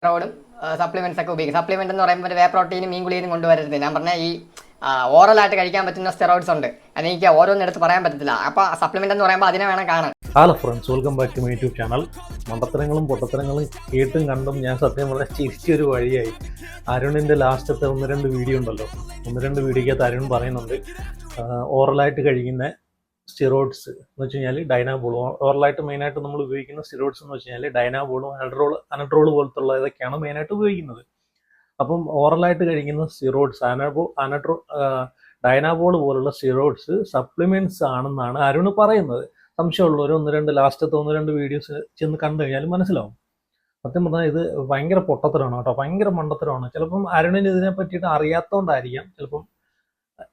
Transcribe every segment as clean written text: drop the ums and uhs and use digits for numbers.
റോഡും സപ്ലിമെന്റ്സ് ഒക്കെ ഉപയോഗിക്കും. സപ്ലിമെന്റ് എന്ന് പറയുമ്പോൾ വേ പ്രോട്ടീനും മീൻ ഗുളികയും കൊണ്ടുവരരുത്. ഞാൻ പറഞ്ഞ ഈ ഓറലായിട്ട് കഴിക്കാൻ പറ്റുന്ന സ്റ്റെറോയിഡ്സ് ഉണ്ട്. അതെനിക്ക് ഓരോന്നും എടുത്ത് പറയാൻ പറ്റത്തില്ല. അപ്പോൾ സപ്ലിമെന്റ് എന്ന് പറയുമ്പോൾ അതിനെ വേണം കാണാൻ. Hello friends, welcome back to my YouTube channel. മണ്ടത്തരങ്ങളും പൊട്ടത്തരങ്ങളും കേട്ടും കണ്ടും ഞാൻ സത്യം പറഞ്ഞാൽ ചിരിച്ചൊരു വഴിയായി. അരുണിൻ്റെ ലാസ്റ്റത്തെ ഒന്ന് രണ്ട് വീഡിയോ ഉണ്ടല്ലോ, ഒന്ന് രണ്ട് വീഡിയോക്കകത്ത് അരുൺ പറയുന്നുണ്ട് ഓറലായിട്ട് കഴിക്കുന്ന സ്റ്റിറോയിഡ്സ് എന്ന് വെച്ച് കഴിഞ്ഞാൽ ഡൈനാബോൾ. ഓറലായിട്ട് മെയിനായിട്ട് നമ്മൾ ഉപയോഗിക്കുന്ന സ്റ്റിറോയിഡ്സ് എന്ന് വെച്ച് കഴിഞ്ഞാൽ ഡൈനാബോളും അനഡ്രോൾ പോലത്തുള്ള ഇതൊക്കെയാണ് മെയിനായിട്ട് ഉപയോഗിക്കുന്നത്. അപ്പം ഓറലായിട്ട് കഴിക്കുന്ന സ്റ്റിറോയിഡ്സ് ഡൈനാബോൾ പോലുള്ള സ്റ്റിറോയിഡ്സ് സപ്ലിമെന്റ്സ് ആണെന്നാണ് അരുണ് പറയുന്നത്. സംശയമുള്ളവർ ലാസ്റ്റത്തെ ഒന്ന് രണ്ട് വീഡിയോസ് ചെന്ന് കണ്ടു കഴിഞ്ഞാൽ മനസ്സിലാവും. സത്യം പറഞ്ഞാൽ ഇത് ഭയങ്കര പൊട്ടത്തരമാണ് കേട്ടോ, ഭയങ്കര മണ്ടത്തരമാണ്. ചിലപ്പം അരുണിന് ഇതിനെ പറ്റിയിട്ട് അറിയാത്തതുകൊണ്ടായിരിക്കാം ചിലപ്പം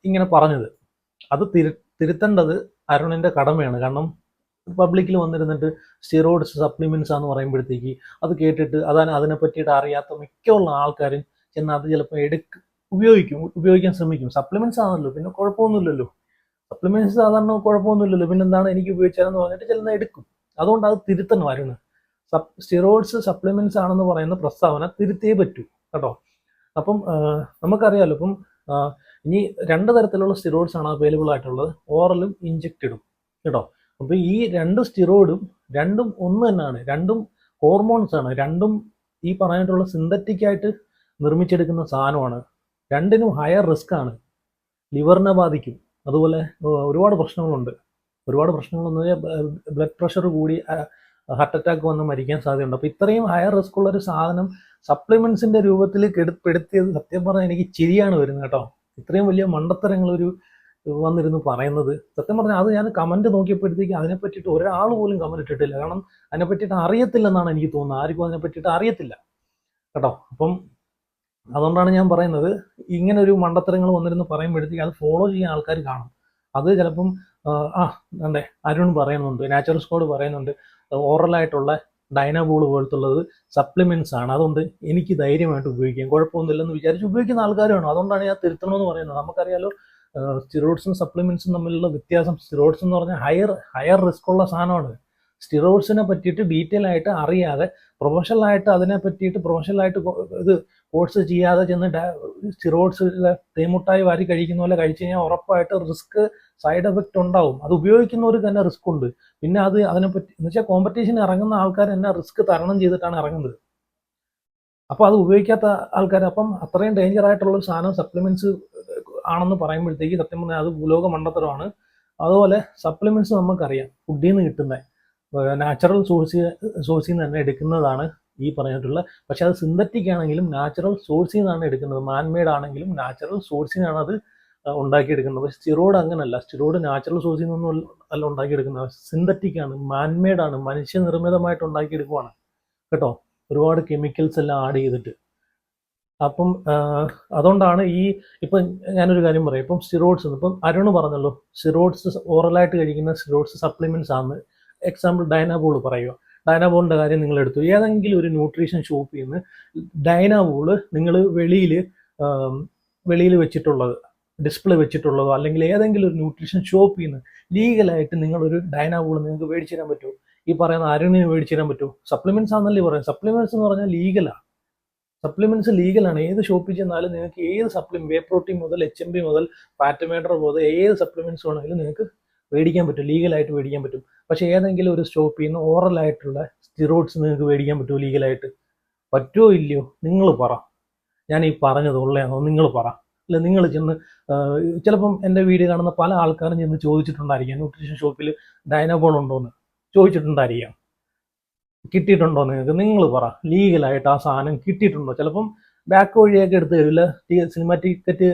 ഇങ്ങനെ പറഞ്ഞത്. അത് തിരുത്തേണ്ടത് അരുണിൻ്റെ കടമയാണ്. കാരണം പബ്ലിക്കിൽ വന്നിരുന്നിട്ട് സ്റ്റിറോയിഡ്സ് സപ്ലിമെന്റ്സ് ആണെന്ന് പറയുമ്പോഴത്തേക്ക് അത് കേട്ടിട്ട് അതിനെ പറ്റിയിട്ട് അറിയാത്ത മിക്കുള്ള ആൾക്കാരും ചെന്ന് അത് ചിലപ്പോൾ ഉപയോഗിക്കാൻ ശ്രമിക്കും. സപ്ലിമെന്റ്സ് ആണല്ലോ, പിന്നെ കുഴപ്പമൊന്നുമില്ലല്ലോ, സപ്ലിമെന്റ്സ് സാധാരണ കുഴപ്പമൊന്നുമില്ലല്ലോ, പിന്നെന്താണ് എനിക്ക് ഉപയോഗിച്ചാലെന്ന് പറഞ്ഞിട്ട് ചിലന്ന് എടുക്കും. അതുകൊണ്ട് അത് തിരുത്തണം അരുണ്. സ്റ്റിറോയിഡ്സ് സപ്ലിമെന്റ്സ് ആണെന്ന് പറയുന്ന പ്രസ്താവന തിരുത്തേ പറ്റൂ കേട്ടോ. അപ്പം നമുക്കറിയാമല്ലോ, ഇപ്പം ഇനി രണ്ട് തരത്തിലുള്ള സ്റ്റിറോയിഡ്സ് ആണ് അവൈലബിൾ ആയിട്ടുള്ളത്, ഓറലും ഇഞ്ചക്റ്റഡും കേട്ടോ. അപ്പോൾ ഈ രണ്ട് സ്റ്റിറോയിഡും രണ്ടും ഒന്ന് തന്നെയാണ്, രണ്ടും ഹോർമോൺസ് ആണ്, രണ്ടും ഈ പറഞ്ഞിട്ടുള്ള സിന്തറ്റിക് ആയിട്ട് നിർമ്മിച്ചെടുക്കുന്ന സാധനമാണ്. രണ്ടിനും ഹയർ റിസ്ക് ആണ്, ലിവറിനെ ബാധിക്കും. അതുപോലെ ഒരുപാട് പ്രശ്നങ്ങളുണ്ട്. ഒരുപാട് പ്രശ്നങ്ങളെന്ന് പറഞ്ഞാൽ ബ്ലഡ് പ്രഷർ കൂടി ഹാർട്ട് അറ്റാക്ക് വന്ന് മരിക്കാൻ സാധ്യതയുണ്ട്. അപ്പോൾ ഇത്രയും ഹയർ റിസ്ക് ഉള്ള ഒരു സാധനം സപ്ലിമെന്റ്സിന്റെ രൂപത്തിൽ പെടുത്തിയത് സത്യം പറഞ്ഞാൽ എനിക്ക് ചിരിയാണ് വരുന്നത് കേട്ടോ. ഇത്രയും വലിയ മണ്ടത്തരങ്ങളൊരു വന്നിരുന്നു പറയുന്നത്. സത്യം പറഞ്ഞാൽ അത് ഞാൻ കമന്റ് നോക്കിയപ്പോഴത്തേക്ക് അതിനെ പറ്റിയിട്ട് ഒരാൾ പോലും കമന്റ് ഇട്ടിട്ടില്ല. കാരണം അതിനെ പറ്റിയിട്ട് അറിയത്തില്ലെന്നാണ് എനിക്ക് തോന്നുന്നത്. ആർക്കും അതിനെ പറ്റിയിട്ട് അറിയത്തില്ല കേട്ടോ. അപ്പം അതുകൊണ്ടാണ് ഞാൻ പറയുന്നത്, ഇങ്ങനെ ഒരു മണ്ടത്തരങ്ങൾ വന്നിരുന്ന് പറയുമ്പോഴത്തേക്ക് അത് ഫോളോ ചെയ്യാൻ ആൾക്കാർ കാണും. അത് ചിലപ്പം അതെ അരുൺ പറയുന്നുണ്ട്, നാച്ചുറൽ സ്കോഡ് പറയുന്നുണ്ട് ഓറലായിട്ടുള്ള ഡൈനാബോൾ പോലത്തുള്ളത് സപ്ലിമെന്റ്സ് ആണ്, അതുകൊണ്ട് എനിക്ക് ധൈര്യമായിട്ട് ഉപയോഗിക്കാം, കുഴപ്പമൊന്നുമില്ലെന്ന് വിചാരിച്ച് ഉപയോഗിക്കുന്ന ആൾക്കാരാണ്. അതുകൊണ്ടാണ് ഞാൻ തിരുത്തണമെന്ന് പറയുന്നത്. നമുക്കറിയാലോ സ്റ്റിറോയിഡ്സും സപ്ലിമെന്റ്സും തമ്മിലുള്ള വ്യത്യാസം. സ്റ്റിറോയിഡ്സ് എന്ന് പറഞ്ഞാൽ ഹയർ റിസ്ക് ഉള്ള സാധനമാണ്. സ്റ്റിറോയിഡ്സിനെ പറ്റിയിട്ട് ഡീറ്റെയിൽ ആയിട്ട് അറിയാതെ പ്രൊഫഷണലായിട്ട് ഇത് കോഴ്സ് ചെയ്യാതെ ചെന്ന് സ്റ്റിറോയിഡ്സ് തേമുട്ടായി വാരി കഴിക്കുന്ന പോലെ കഴിച്ചു കഴിഞ്ഞാൽ ഉറപ്പായിട്ട് റിസ്ക്, സൈഡ് എഫക്റ്റ് ഉണ്ടാവും. അത് ഉപയോഗിക്കുന്നവർക്ക് തന്നെ റിസ്ക് ഉണ്ട്. പിന്നെ അതിനെപ്പറ്റി എന്ന് വെച്ചാൽ കോമ്പറ്റീഷൻ ഇറങ്ങുന്ന ആൾക്കാർ തന്നെ റിസ്ക് തരണം ചെയ്തിട്ടാണ് ഇറങ്ങുന്നത്. അപ്പോൾ അത് ഉപയോഗിക്കാത്ത ആൾക്കാർ, അപ്പം അത്രയും ഡേഞ്ചർ ആയിട്ടുള്ള ഒരു സാധനം സപ്ലിമെന്റ്സ് ആണെന്ന് പറയുമ്പോഴത്തേക്ക് സത്യം പറഞ്ഞാൽ അത് ഭൂലോക മണ്ടത്തരമാണ്. അതുപോലെ സപ്ലിമെന്റ്സ് നമുക്കറിയാം ഫുഡിൽ നിന്ന് കിട്ടുന്ന നാച്ചുറൽ സോഴ്സിൽ നിന്ന് തന്നെ എടുക്കുന്നതാണ് ഈ പറഞ്ഞിട്ടുള്ള. പക്ഷെ അത് സിന്തറ്റിക് ആണെങ്കിലും നാച്ചുറൽ സോഴ്സിൽ നിന്നാണ് എടുക്കുന്നത്. മാൻമെയ്ഡ് ആണെങ്കിലും നാച്ചുറൽ സോഴ്സിൽ നിന്നാണ് അത് ഉണ്ടാക്കിയെടുക്കുന്നത്. പക്ഷെ സ്റ്റിറോയിഡ് അങ്ങനല്ല. സ്റ്റിറോയിഡ് നാച്ചുറൽ സോഴ്സിൽ നിന്നൊന്നും അല്ല ഉണ്ടാക്കിയെടുക്കുന്നത്, സിന്തറ്റിക് ആണ്, മാൻമെയ്ഡ് ആണ്, മനുഷ്യനിർമ്മിതമായിട്ട് ഉണ്ടാക്കിയെടുക്കുവാണ് കേട്ടോ. ഒരുപാട് കെമിക്കൽസ് എല്ലാം ആഡ് ചെയ്തിട്ട്. അപ്പം അതുകൊണ്ടാണ് ഇപ്പം ഞാനൊരു കാര്യം പറയാം. ഇപ്പം സ്റ്റിറോയിഡ്സ്, ഇപ്പം അരുണ് പറഞ്ഞല്ലോ സ്റ്റിറോയിഡ്സ് ഓറലായിട്ട് കഴിക്കുന്ന സ്റ്റിറോയിഡ്സ് സപ്ലിമെന്റ്സ് ആണ്. എക്സാമ്പിൾ ഡൈനാബോൾ പറയുക. ഡൈനാബോളിന്റെ കാര്യം നിങ്ങൾ എടുത്തു. ഏതെങ്കിലും ഒരു ന്യൂട്രീഷൻ ഷോപ്പിൽ നിന്ന് ഡൈനാബോൾ നിങ്ങൾ വെളിയിൽ വെച്ചിട്ടുള്ളത്, ഡിസ്പ്ലേ വെച്ചിട്ടുള്ളതോ, അല്ലെങ്കിൽ ഏതെങ്കിലും ഒരു ന്യൂട്രീഷൻ ഷോപ്പിൽ നിന്ന് ലീഗലായിട്ട് നിങ്ങളൊരു ഡൈനാബോൾ നിങ്ങൾക്ക് മേടിച്ചു തരാൻ പറ്റുമോ? ഈ പറയുന്ന അരുണിന് മേടിച്ചു തരാൻ പറ്റുമോ? സപ്ലിമെന്റ്സ് ആണെന്നല്ലേ പറയാം. സപ്ലിമെന്റ്സ് എന്ന് പറഞ്ഞാൽ ലീഗലാണ്. സപ്ലിമെന്റ്സ് ലീഗലാണ്. ഏത് ഷോപ്പിൽ ചെന്നാലും നിങ്ങൾക്ക് ഏത് വേ പ്രോട്ടീൻ മുതൽ HMB മുതൽ പാറ്റമേറ്റർ മുതൽ ഏത് സപ്ലിമെന്റ്സ് വേണമെങ്കിലും നിങ്ങൾക്ക് മേടിക്കാൻ പറ്റും, ലീഗലായിട്ട് മേടിക്കാൻ പറ്റും. പക്ഷെ ഏതെങ്കിലും ഒരു ഷോപ്പിൽ നിന്ന് ഓറലായിട്ടുള്ള സ്റ്റിറോയിഡ്സ് നിങ്ങൾക്ക് മേടിക്കാൻ പറ്റുമോ ലീഗലായിട്ട്? പറ്റുമോ ഇല്ലയോ? നിങ്ങൾ പറ. ഞാൻ ഈ പറഞ്ഞത് ഉള്ളതാണോ നിങ്ങൾ പറ. അല്ല, നിങ്ങൾ ചെന്ന് ചിലപ്പം എൻ്റെ വീഡിയോ കാണുന്ന പല ആൾക്കാരും ചെന്ന് ചോദിച്ചിട്ടുണ്ടായിരിക്കാം ന്യൂട്രീഷൻ ഷോപ്പിൽ ഡൈനാബോൾ ഉണ്ടോയെന്ന് ചോദിച്ചിട്ടുണ്ടായിരിക്കാം. കിട്ടിയിട്ടുണ്ടോ നിങ്ങൾക്ക്? നിങ്ങൾ പറ. ലീഗലായിട്ട് ആ സാധനം കിട്ടിയിട്ടുണ്ടോ? ചിലപ്പം ബാക്ക് വഴിയൊക്കെ എടുത്തു തരില്ല, സിനിമ ടിക്കറ്റ്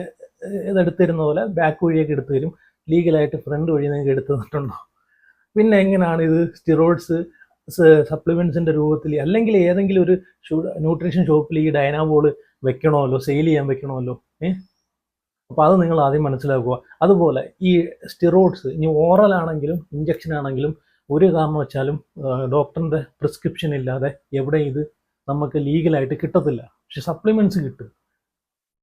ഇതെടുത്തു തരുന്ന പോലെ ബാക്ക് വഴിയൊക്കെ എടുത്തു തരും. ലീഗലായിട്ട് ഫ്രണ്ട് വഴി നിങ്ങൾക്ക് എടുത്തു തന്നിട്ടുണ്ടോ? പിന്നെ എങ്ങനെയാണ് ഇത് സ്റ്റിറോയിഡ്സ് സപ്ലിമെന്റ്സിന്റെ രൂപത്തിൽ, അല്ലെങ്കിൽ ഏതെങ്കിലും ഒരു ന്യൂട്രീഷൻ ഷോപ്പിൽ ഈ ഡൈനാബോൾ വെക്കണമല്ലോ, സെയിൽ ചെയ്യാൻ വെക്കണമല്ലോ? അപ്പോൾ അത് നിങ്ങൾ ആദ്യം മനസ്സിലാക്കുക. അതുപോലെ ഈ സ്റ്റിറോയിഡ്സ് ഇനി ഓറൽ ആണെങ്കിലും ഇഞ്ചക്ഷൻ ആണെങ്കിലും ഒരു കാരണം വെച്ചാലും ഡോക്ടറിന്റെ പ്രിസ്ക്രിപ്ഷൻ ഇല്ലാതെ എവിടെ ഇത് നമുക്ക് ലീഗലായിട്ട് കിട്ടത്തില്ല. പക്ഷെ സപ്ലിമെന്റ്സ് കിട്ടും.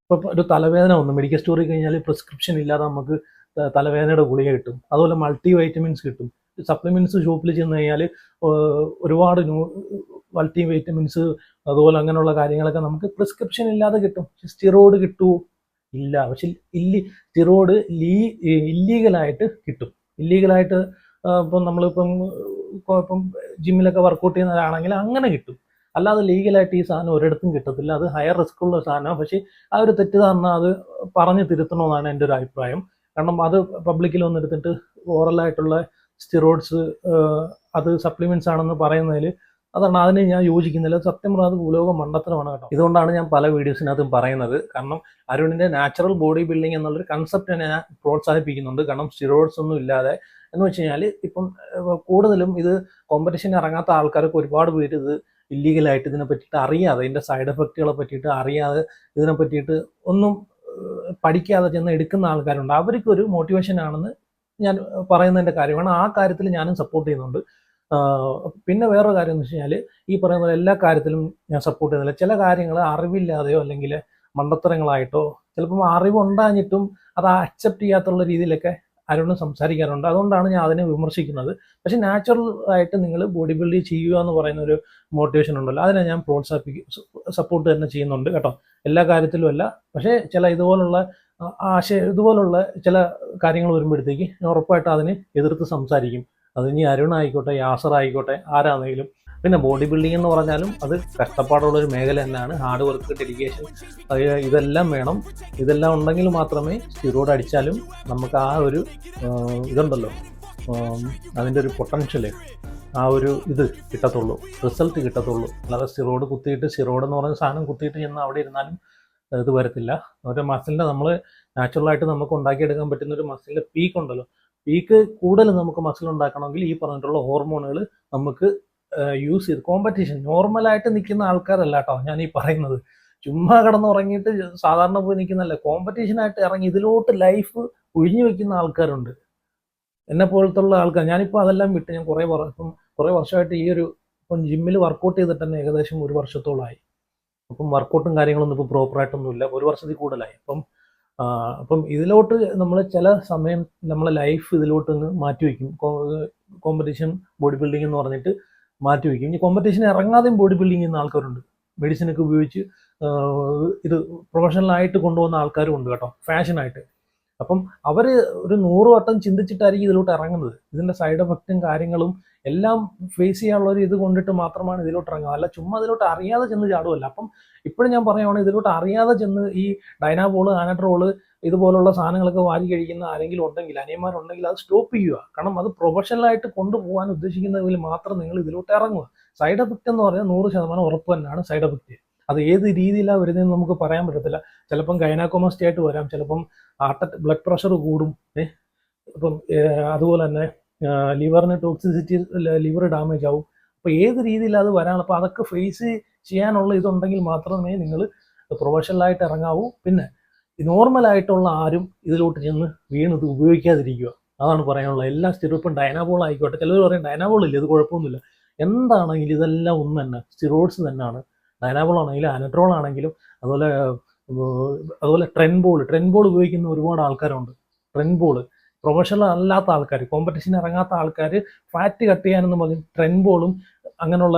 ഇപ്പൊ ഒരു തലവേദന വന്നു മെഡിക്കൽ സ്റ്റോറിൽ കഴിഞ്ഞാൽ പ്രിസ്ക്രിപ്ഷൻ ഇല്ലാതെ നമുക്ക് തലവേദനയുടെ ഗുളിക കിട്ടും. അതുപോലെ മൾട്ടി വൈറ്റമിൻസ് കിട്ടും. സപ്ലിമെന്റ്സ് ഷോപ്പിൽ ചെന്ന് കഴിഞ്ഞാൽ ഒരുപാട് മൾട്ടി വൈറ്റമിൻസ് അതുപോലെ അങ്ങനെയുള്ള കാര്യങ്ങളൊക്കെ നമുക്ക് പ്രിസ്ക്രിപ്ഷൻ ഇല്ലാതെ കിട്ടും. സ്റ്റിറോയിഡ് കിട്ടുമോ? ഇല്ല. പക്ഷെ സ്റ്റിറോയിഡ് ഇല്ലീഗലായിട്ട് കിട്ടും. ഇല്ലീഗലായിട്ട് ഇപ്പം നമ്മളിപ്പം ജിമ്മിലൊക്കെ വർക്കൗട്ട് ചെയ്യുന്നവരാണെങ്കിൽ അങ്ങനെ കിട്ടും. അല്ലാതെ ലീഗലായിട്ട് ഈ സാധനം ഒരിടത്തും കിട്ടത്തില്ല. അത് ഹയർ റിസ്ക് ഉള്ള സാധനമാണ്. പക്ഷേ ആ ഒരു തെറ്റിദ്ധാരണ അത് പറഞ്ഞ് തിരുത്തണമെന്നാണ് എൻ്റെ ഒരു അഭിപ്രായം. കാരണം അത് പബ്ലിക്കിൽ വന്നെടുത്തിട്ട് ഓറലായിട്ടുള്ള സ്റ്റിറോയിഡ്സ് അത് സപ്ലിമെന്റ്സ് ആണെന്ന് പറയുന്നതിൽ അതാണ് അതിന് ഞാൻ യോജിക്കുന്നില്ല. സത്യം പറഞ്ഞാൽ അത് ഭൂലോക മണ്ടത്തരമാണ് കേട്ടോ. ഇതുകൊണ്ടാണ് ഞാൻ പല വീഡിയോസിനകത്തും പറയുന്നത്. കാരണം അരുണിൻ്റെ നാച്ചുറൽ ബോഡി ബിൽഡിംഗ് എന്നുള്ളൊരു കൺസെപ്റ്റിനെ ഞാൻ പ്രോത്സാഹിപ്പിക്കുന്നുണ്ട്. കാരണം സ്റ്റിറോയിഡ്സ് ഒന്നും ഇല്ലാതെ എന്ന് വെച്ച് കഴിഞ്ഞാൽ ഇപ്പം കൂടുതലും ഇത് കോമ്പറ്റീഷൻ ഇറങ്ങാത്ത ആൾക്കാർക്ക് ഒരുപാട് പേര് ഇത് ഇല്ലീഗലായിട്ട് ഇതിനെ പറ്റിയിട്ട് അറിയാതെ, ഇതിൻ്റെ സൈഡ് എഫക്റ്റുകളെ പറ്റിയിട്ട് അറിയാതെ, ഇതിനെ പറ്റിയിട്ട് ഒന്നും പഠിക്കാതെ ചെന്ന് എടുക്കുന്ന ആൾക്കാരുണ്ട്. അവർക്കൊരു മോട്ടിവേഷൻ ആണെന്ന് ഞാൻ പറയുന്നതിൻ്റെ കാര്യമാണ്. ആ കാര്യത്തിൽ ഞാനും സപ്പോർട്ട് ചെയ്യുന്നുണ്ട്. പിന്നെ വേറൊരു കാര്യം എന്ന് വെച്ച് കഴിഞ്ഞാൽ ഈ പറയുന്ന പോലെ എല്ലാ കാര്യത്തിലും ഞാൻ സപ്പോർട്ട് ചെയ്യുന്നില്ല. ചില കാര്യങ്ങൾ അറിവില്ലാതെയോ അല്ലെങ്കിൽ മണ്ടത്തരങ്ങളായിട്ടോ ചിലപ്പം അറിവുണ്ടാഞ്ഞിട്ടും അത് അക്സെപ്റ്റ് ചെയ്യാത്തുള്ള രീതിയിലൊക്കെ അരുണ് സംസാരിക്കാറുണ്ട്. അതുകൊണ്ടാണ് ഞാൻ അതിനെ വിമർശിക്കുന്നത്. പക്ഷെ നാച്ചുറൽ ആയിട്ട് നിങ്ങൾ ബോഡി ബിൽഡ് ചെയ്യുക എന്ന് പറയുന്ന ഒരു മോട്ടിവേഷൻ ഉണ്ടല്ലോ, അതിനെ ഞാൻ സപ്പോർട്ട് തന്നെ ചെയ്യുന്നുണ്ട് കേട്ടോ. എല്ലാ കാര്യത്തിലും അല്ല. പക്ഷേ ചില ഇതുപോലുള്ള ഇതുപോലുള്ള ചില കാര്യങ്ങൾ വരുമ്പോഴത്തേക്ക് ഞാൻ ഉറപ്പായിട്ട് അതിനെ എതിർത്ത് സംസാരിക്കും. അത് ഇനി അരുൺ ആയിക്കോട്ടെ, യാസർ ആയിക്കോട്ടെ, ആരാണെങ്കിലും. പിന്നെ ബോഡി ബിൽഡിംഗ് എന്ന് പറഞ്ഞാലും അത് കഷ്ടപ്പാടുള്ളൊരു മേഖല തന്നെയാണ്. ഹാർഡ് വർക്ക്, ഡെഡിക്കേഷൻ, ഇതെല്ലാം വേണം. ഇതെല്ലാം ഉണ്ടെങ്കിൽ മാത്രമേ സ്റ്റിറോയിഡ് അടിച്ചാലും നമുക്ക് ആ ഒരു ഇതുണ്ടല്ലോ, അതിൻ്റെ ഒരു പൊട്ടൻഷ്യല്, ആ ഒരു ഇത് കിട്ടത്തുള്ളൂ, റിസൾട്ട് കിട്ടത്തുള്ളൂ. അല്ലാതെ സ്റ്റിറോയിഡ് എന്ന് പറയുന്ന സാധനം കുത്തിയിട്ട് ചെന്ന് അവിടെ ഇരുന്നാലും ഇത് വരത്തില്ല. ഒരു മസിലിൻ്റെ നമ്മൾ നാച്ചുറലായിട്ട് നമുക്ക് ഉണ്ടാക്കിയെടുക്കാൻ പറ്റുന്ന ഒരു മസിലിൻ്റെ പീക്ക് ഉണ്ടല്ലോ, പീക്ക് കൂടുതൽ നമുക്ക് മസിൽ ഉണ്ടാക്കണമെങ്കിൽ ഈ പറഞ്ഞിട്ടുള്ള ഹോർമോണുകൾ നമുക്ക് യൂസ് ചെയ്ത് കോമ്പറ്റീഷൻ നോർമലായിട്ട് നിൽക്കുന്ന ആൾക്കാരല്ല കേട്ടോ ഞാൻ ഈ പറയുന്നത്. ചുമ്മാ കിടന്നുറങ്ങിയിട്ട് സാധാരണ പോയി നിൽക്കുന്നതല്ല, കോമ്പറ്റീഷനായിട്ട് ഇറങ്ങി ഇതിലോട്ട് ലൈഫ് ഒഴിഞ്ഞു വെക്കുന്ന ആൾക്കാരുണ്ട്. എന്നെ പോലത്തുള്ള ആൾക്കാർ. ഞാനിപ്പോൾ അതെല്ലാം വിട്ട് ഞാൻ കുറേ വർഷമായിട്ട് ഇപ്പം ജിമ്മിൽ വർക്കൗട്ട് ചെയ്തിട്ട് തന്നെ ഏകദേശം 1 വർഷത്തോളമായി. അപ്പം വർക്കൗട്ടും കാര്യങ്ങളൊന്നും ഇപ്പം പ്രോപ്പറായിട്ടൊന്നുമില്ല, 1 വർഷത്തിൽ കൂടുതലായി. അപ്പം ഇതിലോട്ട് നമ്മൾ ചില സമയം നമ്മളെ ലൈഫ് ഇതിലോട്ട് മാറ്റി വയ്ക്കും. കോമ്പറ്റീഷൻ ബോഡി ബിൽഡിംഗ് എന്ന് പറഞ്ഞിട്ട് മാറ്റി വയ്ക്കും. ഇനി കോമ്പറ്റീഷൻ ഇറങ്ങാതെയും ബോഡി ബിൽഡിംഗ് ചെയ്യുന്ന ആൾക്കാരുണ്ട്. മെഡിസിനൊക്കെ ഉപയോഗിച്ച് ഇത് പ്രൊഫഷണലായിട്ട് കൊണ്ടുപോകുന്ന ആൾക്കാരും ഉണ്ട് കേട്ടോ, ഫാഷനായിട്ട്. അപ്പം അവർ ഒരു 100 വട്ടം ചിന്തിച്ചിട്ടായിരിക്കും ഇതിലോട്ട് ഇറങ്ങുന്നത്. ഇതിൻ്റെ സൈഡ് എഫക്റ്റും കാര്യങ്ങളും എല്ലാം ഫേസ് ചെയ്യാനുള്ള ഒരു ഇത് കൊണ്ടിട്ട് മാത്രമാണ് ഇതിലോട്ട് ഇറങ്ങുക. അല്ല ചുമ്മാ ഇതിലോട്ട് അറിയാതെ ചെന്ന് ചാടുമല്ല. അപ്പം ഇപ്പോഴും ഞാൻ പറയുവാണെങ്കിൽ ഇതിലോട്ട് അറിയാതെ ചെന്ന് ഈ ഡൈനാബോള്, ആനട്രോള് ഇതുപോലുള്ള സാധനങ്ങളൊക്കെ വാരി കഴിക്കുന്ന ആരെങ്കിലും ഉണ്ടെങ്കിൽ, അനിയന്മാരുണ്ടെങ്കിൽ അത് സ്റ്റോപ്പ് ചെയ്യുക. കാരണം അത് പ്രൊഫഷണലായിട്ട് കൊണ്ടുപോകാൻ ഉദ്ദേശിക്കുന്നതിൽ മാത്രം നിങ്ങൾ ഇതിലോട്ട് ഇറങ്ങുക. സൈഡ് എഫക്റ്റ് എന്ന് പറഞ്ഞാൽ 100% ഉറപ്പ് തന്നെയാണ് സൈഡ് എഫക്റ്റ്. അത് ഏത് രീതിയിലാണ് വരുന്നതെന്ന് നമുക്ക് പറയാൻ പറ്റത്തില്ല. ചിലപ്പം ഗൈനക്കോമസ്റ്റി ആയിട്ട് വരാം, ചിലപ്പം ബ്ലഡ് പ്രഷർ കൂടും. ഇപ്പം അതുപോലെ തന്നെ ലിവറിന് ടോക്സിസിറ്റി, ലിവർ ഡാമേജ് ആവും. അപ്പോൾ ഏത് രീതിയിൽ അത് വരാണ്. അപ്പോൾ അതൊക്കെ ഫേസ് ചെയ്യാനുള്ള ഇതുണ്ടെങ്കിൽ മാത്രമേ നിങ്ങൾ പ്രൊഫഷണലായിട്ട് ഇറങ്ങാവൂ. പിന്നെ നോർമലായിട്ടുള്ള ആരും ഇതിലോട്ട് ചെന്ന് വീണത് ഉപയോഗിക്കാതിരിക്കുക, അതാണ് പറയാനുള്ളത്. എല്ലാ സ്റ്റിറോയിഡും ഡൈനാബോൾ ആയിക്കോട്ടെ, ചിലർ പറയും ഡൈനാബോൾ ഇല്ല, ഇത് കുഴപ്പമൊന്നുമില്ല. എന്താണെങ്കിലും ഇതെല്ലാം ഒന്ന് തന്നെ, സ്റ്റിറോയിഡ്സ് തന്നെയാണ്. ഡൈനാബോൾ ആണെങ്കിലും അനട്രോൾ ആണെങ്കിലും അതുപോലെ ട്രെൻബോൾ ഉപയോഗിക്കുന്ന ഒരുപാട് ആൾക്കാരുണ്ട്. ട്രെൻബോൾ പ്രൊഫഷണൽ അല്ലാത്ത ആൾക്കാർ, കോമ്പറ്റീഷൻ ഇറങ്ങാത്ത ആൾക്കാർ ഫാറ്റ് കട്ട് ചെയ്യാനെന്ന് പറഞ്ഞ് ട്രെൻബോളും അങ്ങനെയുള്ള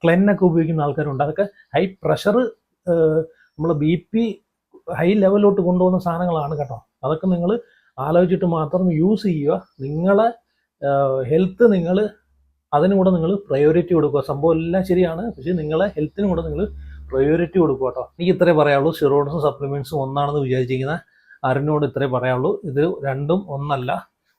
ക്ലെന്നൊക്കെ ഉപയോഗിക്കുന്ന ആൾക്കാരുണ്ട്. അതൊക്കെ ഹൈ പ്രഷർ, നമ്മൾ BP ഹൈ ലെവലിലോട്ട് കൊണ്ടുപോകുന്ന സാധനങ്ങളാണ് കേട്ടോ. അതൊക്കെ നിങ്ങൾ ആലോചിച്ചിട്ട് മാത്രം യൂസ് ചെയ്യുക. നിങ്ങളെ ഹെൽത്ത് നിങ്ങൾ അതിനും കൂടെ നിങ്ങൾ പ്രയോറിറ്റി കൊടുക്കുക. സംഭവം എല്ലാം ശരിയാണ്, പക്ഷേ നിങ്ങളെ ഹെൽത്തിനും കൂടെ നിങ്ങൾ പ്രയോറിറ്റി കൊടുക്കുക കേട്ടോ. എനിക്ക് ഇത്രേ പറയാനുള്ളൂ. സ്റ്റിറോയിഡ്സും സപ്ലിമെന്റ്സും ഒന്നാണെന്ന് വിചാരിച്ചിരിക്കുന്ന അരുണിനോട് ഇത്രേ പറയാനുള്ളൂ. ഇത് രണ്ടും ഒന്നല്ല.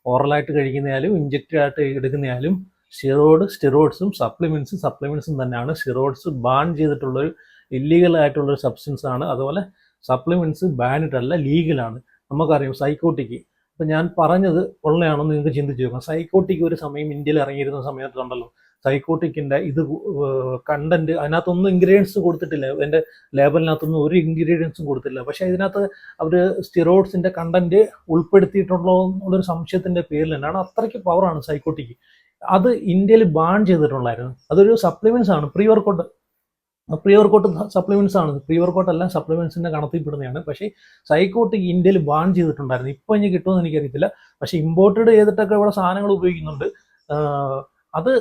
ഓറലായിട്ട് കഴിക്കുന്നയാലും ഇഞ്ചക്റ്റഡ് ആയിട്ട് എടുക്കുന്നയാലും സ്റ്റിറോയിഡ്സും സപ്ലിമെന്റ്സും തന്നെയാണ്. സ്റ്റിറോയിഡ്സ് ബാൻ ചെയ്തിട്ടുള്ളൊരു ഇല്ലീഗൽ ആയിട്ടുള്ളൊരു സബ്സ്റ്റൻസ് ആണ്. അതുപോലെ സപ്ലിമെന്റ്സ് ബാനിഡ് അല്ല, ലീഗലാണ്. നമുക്കറിയാം സൈക്കോട്ടിക്. ഇപ്പം ഞാൻ പറഞ്ഞത് ഉള്ളതാണെന്ന് നിങ്ങൾക്ക് ചിന്തിച്ച് നോക്കാം. സൈക്കോട്ടിക് ഒരു സമയം ഇന്ത്യയിൽ ഇറങ്ങിയിരുന്ന സമയത്തുണ്ടല്ലോ, സൈക്കോട്ടിക്കിൻ്റെ ഇത് കണ്ടന്റ് അതിനകത്തൊന്നും ഇൻഗ്രീഡിയൻസ് കൊടുത്തിട്ടില്ല. എൻ്റെ ലേബലിനകത്തൊന്നും ഒരു ഇൻഗ്രീഡിയൻസും കൊടുത്തില്ല. പക്ഷേ ഇതിനകത്ത് അവർ സ്റ്റിറോയിഡ്സിൻ്റെ കണ്ടന്റ് ഉൾപ്പെടുത്തിയിട്ടുള്ളോ എന്നുള്ളൊരു സംശയത്തിൻ്റെ പേരിൽ തന്നെയാണ്. അത്രയ്ക്ക് പവറാണ് സൈക്കോട്ടിക്ക്. അത് ഇന്ത്യയിൽ ബാൻ ചെയ്തിട്ടുള്ളായിരുന്നു. അതൊരു സപ്ലിമെന്റ്സ് ആണ്, പ്രീ വർക്കൗട്ട് സപ്ലിമെന്റ്സ് ആണ്. പ്രീ വർക്കൗട്ട് എല്ലാം സപ്ലിമെന്റ്സിൻ്റെ കണത്തിൽപ്പെടുന്നതാണ്. പക്ഷേ സൈക്കോട്ടിക് ഇന്ത്യയിൽ ബാൻ ചെയ്തിട്ടുണ്ടായിരുന്നു. ഇപ്പോൾ ഇനി കിട്ടുമെന്ന് എനിക്കറിയത്തില്ല. പക്ഷേ ഇമ്പോർട്ടഡ് ചെയ്തിട്ടൊക്കെ ഇവിടെ സാധനങ്ങൾ ഉപയോഗിക്കുന്നുണ്ട്. അത്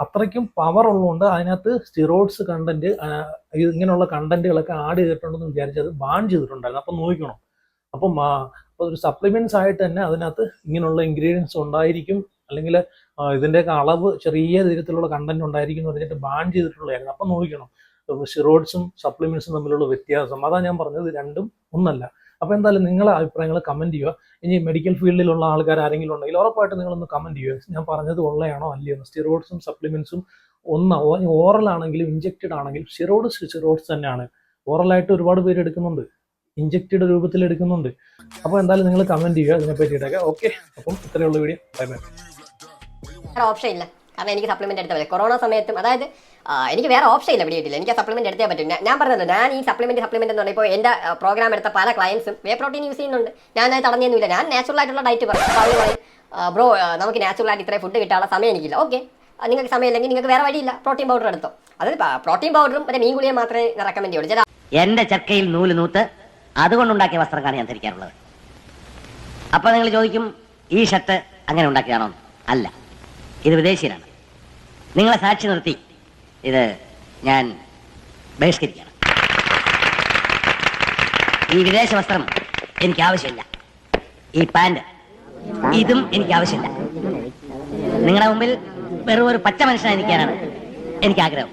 അത്രയ്ക്കും പവർ ഉള്ളതുകൊണ്ട് അതിനകത്ത് സ്റ്റിറോയിഡ്സ് കണ്ടന്റ് ഇങ്ങനെയുള്ള കണ്ടന്റുകളൊക്കെ ആഡ് ചെയ്തിട്ടുണ്ടെന്ന് വിചാരിച്ച് അത് ബാൻ ചെയ്തിട്ടുണ്ടായിരുന്നു. അപ്പം നോക്കണം. അപ്പം ഒരു സപ്ലിമെന്റ്സ് ആയിട്ട് തന്നെ അതിനകത്ത് ഇങ്ങനെയുള്ള ഇൻഗ്രീഡിയൻസ് ഉണ്ടായിരിക്കും, അല്ലെങ്കിൽ ഇതിൻ്റെയൊക്കെ അളവ് ചെറിയ തരത്തിലുള്ള കണ്ടന്റ് ഉണ്ടായിരിക്കും എന്ന് പറഞ്ഞിട്ട് ബാൻ ചെയ്തിട്ടുള്ളതായിരുന്നു. അപ്പം നോക്കണം സ്റ്റിറോയിഡ്സും സപ്ലിമെന്റ്സും തമ്മിലുള്ള വ്യത്യാസം. അതാണ് ഞാൻ പറഞ്ഞത്, രണ്ടും ഒന്നല്ല. അപ്പോൾ എന്തായാലും നിങ്ങളെ അഭിപ്രായങ്ങൾ കമന്റ് ചെയ്യുക. ഇനി മെഡിക്കൽ ഫീൽഡിലുള്ള ആൾക്കാർ ആരെങ്കിലും ഉണ്ടെങ്കിൽ ഉറപ്പായിട്ട് നിങ്ങളൊന്ന് കമന്റ് ചെയ്യുക, ഞാൻ പറഞ്ഞത് ഉള്ളയാണോ അല്ലയോ എന്ന്. സ്റ്റിറോയിഡ്സും സപ്ലിമെന്റ്സും ഓറൽ ആണെങ്കിലും ഇഞ്ചക്റ്റഡ് ആണെങ്കിലും സ്റ്റിറോയിഡ്സ് തന്നെയാണ്. ഓറലായിട്ട് ഒരുപാട് പേര് എടുക്കുന്നുണ്ട്, ഇഞ്ചക്റ്റഡ് രൂപത്തിൽ എടുക്കുന്നുണ്ട്. അപ്പോൾ എന്തായാലും നിങ്ങൾ കമന്റ് ചെയ്യുക ഇതിനെ പറ്റിയിട്ടൊക്കെ. ഓക്കെ, അപ്പം ഇത്രയുള്ള വീഡിയോ. Bye bye. ഓപ്ഷൻ ഇല്ല, കാരണം എനിക്ക് സപ്ലിമെന്റ് എടുത്താൽ പറ്റും. കൊറോണ സമയത്തും അതായത് എനിക്ക് വേറെ ഓപ്ഷൻ ഇല്ല വീട്ടിൽ, എനിക്ക് ആ സപ്ലിമെന്റ് എടുത്തേ പറ്റും. ഞാൻ പറഞ്ഞല്ലോ, ഞാൻ ഈ സപ്ലിമെന്റ് എന്ന് പറഞ്ഞാൽ ഇപ്പോൾ എൻ്റെ പ്രോഗ്രാം എടുത്ത പല ക്ലയൻസും വേ പ്രോട്ടീൻ യൂസ് ചെയ്യുന്നുണ്ട്. ഞാൻ അത് തടഞ്ഞൊന്നുമില്ല. ഞാൻ നാച്ചുറൽ ആയിട്ടുള്ള ഡയറ്റ് പറയും. അപ്പോൾ അവർ പറയും ബ്രോ നമുക്ക് നാച്ചുറൽ ആയിട്ട് ഇത്രയും ഫുഡ് കിട്ടാനുള്ള സമയം എനിക്കില്ല. ഓക്കെ, നിങ്ങൾക്ക് സമയമില്ലെങ്കിൽ നിങ്ങൾക്ക് വേറെ വഴിയില്ല, പ്രോട്ടീൻ പൗഡർ എടുത്തോ. അതായത് പ്രോട്ടീൻ പൗഡറും മറ്റേ മീൻ ഗുളിയെ മാത്രമേ റെക്കമെൻഡ് ചെയ്യുള്ളൂ. എന്റെ ചക്കയിൽ നൂല് നൂത്ത് അതുകൊണ്ടുണ്ടാക്കിയ വസ്ത്രമാണ് ഞാൻ ധരിക്കാറുള്ളത്. അപ്പൊ നിങ്ങൾ ചോദിക്കും, ഈ ഷർട്ട് അങ്ങനെ ഉണ്ടാക്കിയതാണോ? അല്ല, ഇത് വിദേശീയനാണ്. നിങ്ങളെ സാക്ഷി നിർത്തി ഇത് ഞാൻ ബഹിഷ്കരിക്കുകയാണ്. ഈ വിദേശ വസ്ത്രം എനിക്ക് ആവശ്യമില്ല. ഈ പാന്റ് ഇതും എനിക്ക് ആവശ്യമില്ല. നിങ്ങളുടെ മുമ്പിൽ വെറും ഒരു പച്ച മനുഷ്യനായിരിക്കാനാണ് എനിക്ക് ആഗ്രഹം.